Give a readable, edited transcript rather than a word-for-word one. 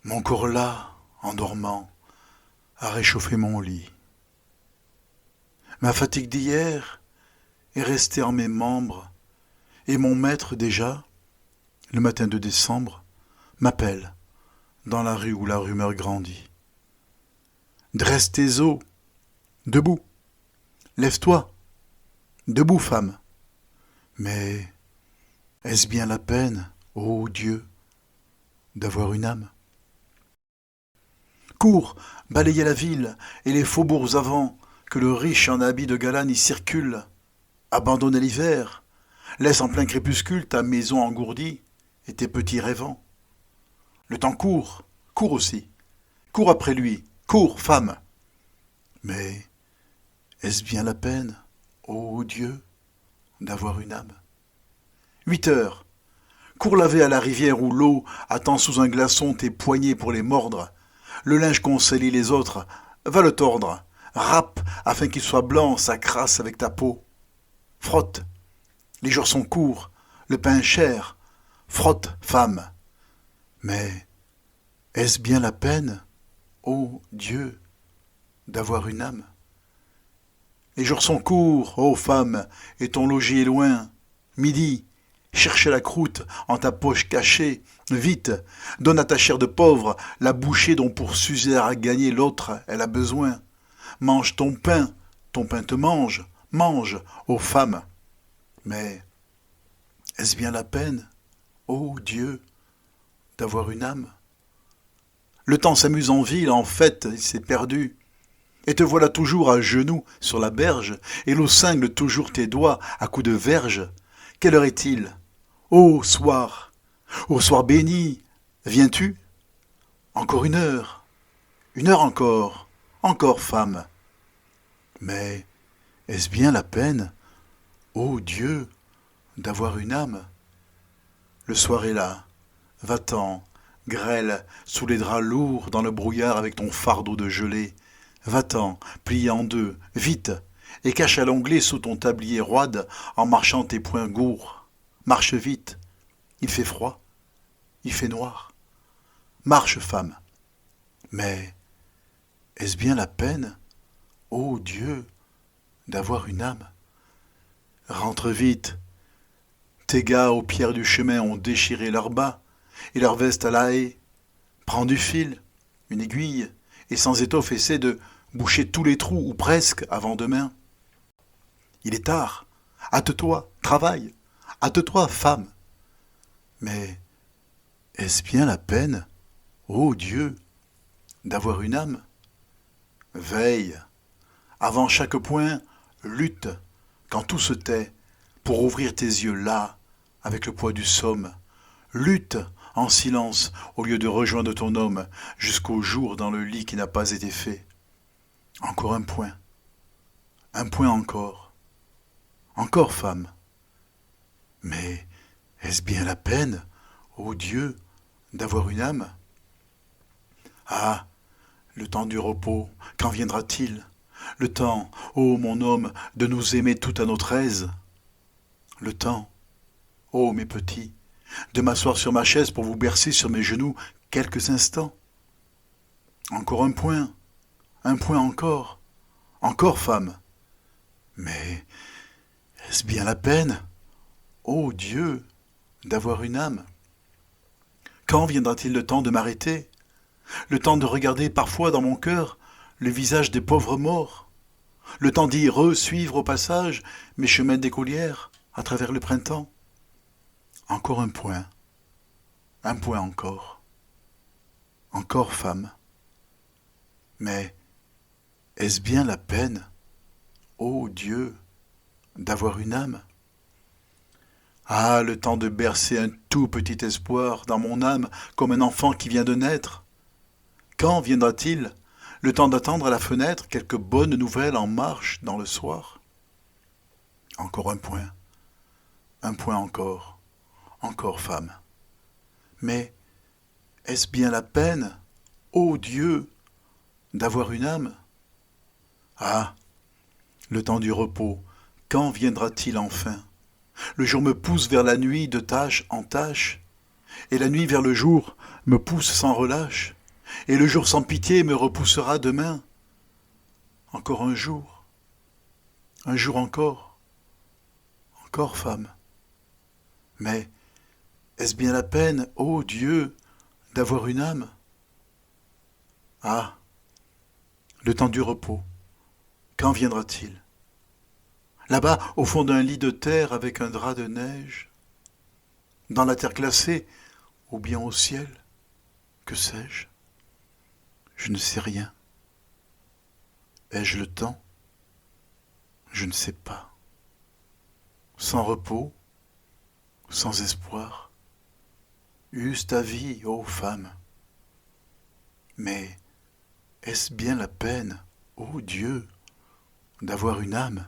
Mon corps là, en dormant, a réchauffé mon lit. Ma fatigue d'hier est restée en mes membres, et mon maître déjà, le matin de décembre, m'appelle dans la rue où la rumeur grandit. Dresse tes os, debout, lève-toi, debout femme. Mais est-ce bien la peine, ô Dieu, d'avoir une âme? Cours, balayez la ville et les faubourgs avant, que le riche en habit de gala n'y circule. Abandonne l'hiver, laisse en plein crépuscule ta maison engourdie et tes petits rêvants. Le temps court, cours aussi, cours après lui, cours, femme. Mais est-ce bien la peine, ô Dieu, d'avoir une âme? 8 heures, cours laver à la rivière où l'eau attend sous un glaçon tes poignets pour les mordre. Le linge qu'on salit les autres, va le tordre, râpe afin qu'il soit blanc sa crasse avec ta peau. Frotte, les jours sont courts, le pain cher, frotte, femme. Mais est-ce bien la peine, ô Dieu, d'avoir une âme? Les jours sont courts, ô femme, et ton logis est loin. Midi, cherche la croûte en ta poche cachée. Vite, donne à ta chair de pauvre la bouchée dont pour s'user à gagner l'autre elle a besoin. Mange ton pain te mange, ô femme. Mais est-ce bien la peine, ô Dieu, d'avoir une âme? Le temps s'amuse en ville, en fête, il s'est perdu. Et te voilà toujours à genoux sur la berge, et l'eau cingle toujours tes doigts à coups de verge. Quelle heure est-il? Ô soir béni, viens-tu? Encore une heure encore femme. Mais est-ce bien la peine, ô Dieu, d'avoir une âme? Le soir est là, va-t'en, grêle, sous les draps lourds, dans le brouillard avec ton fardeau de gelée. Va-t'en, plié en deux, vite, et cache à l'onglet sous ton tablier roide en marchant tes poings gourds. Marche vite, il fait froid, il fait noir. Marche, femme. Mais est-ce bien la peine, ô Dieu, d'avoir une âme? Rentre vite. Tes gars aux pierres du chemin ont déchiré leurs bas et leur veste à la haie. Prends du fil, une aiguille, et sans étoffe essaie de boucher tous les trous, ou presque, avant demain. Il est tard. Hâte-toi, travaille. Hâte-toi, femme. Mais est-ce bien la peine, ô Dieu, d'avoir une âme? Veille. Avant chaque point, lutte, quand tout se tait, pour ouvrir tes yeux là, avec le poids du somme. Lutte en silence, au lieu de rejoindre ton homme, jusqu'au jour dans le lit qui n'a pas été fait. Encore un point encore. Encore, femme. Mais est-ce bien la peine, ô Dieu, d'avoir une âme? Ah, le temps du repos, quand viendra-t-il? Le temps, ô mon homme, de nous aimer tout à notre aise. Le temps, ô mes petits, de m'asseoir sur ma chaise pour vous bercer sur mes genoux quelques instants. Encore un point encore, femme. Mais est-ce bien la peine, ô Dieu, d'avoir une âme? Quand viendra-t-il le temps de m'arrêter? Le temps de regarder parfois dans mon cœur le visage des pauvres morts? Le temps d'y re-suivre au passage mes chemins d'écolière à travers le printemps? Encore un point encore. Encore, femme. Mais est-ce bien la peine, ô Dieu, d'avoir une âme? Ah, le temps de bercer un tout petit espoir dans mon âme comme un enfant qui vient de naître. Quand viendra-t-il le temps d'attendre à la fenêtre quelque bonne nouvelle en marche dans le soir? Encore un point encore, femme. Mais est-ce bien la peine, ô Dieu, d'avoir une âme? Ah, le temps du repos, quand viendra-t-il enfin? Le jour me pousse vers la nuit de tâche en tâche, et la nuit vers le jour me pousse sans relâche. et le jour sans pitié me repoussera demain. Encore un jour encore, encore femme. Mais est-ce bien la peine, ô Dieu, d'avoir une âme? Ah, le temps du repos, quand viendra-t-il? Là-bas, au fond d'un lit de terre avec un drap de neige, dans la terre glacée, ou bien au ciel, que sais-je? Je ne sais rien. Ai-je le temps? Je ne sais pas. Sans repos, sans espoir, eût-ce ta vie, ô femme? Mais est-ce bien la peine, ô Dieu, d'avoir une âme?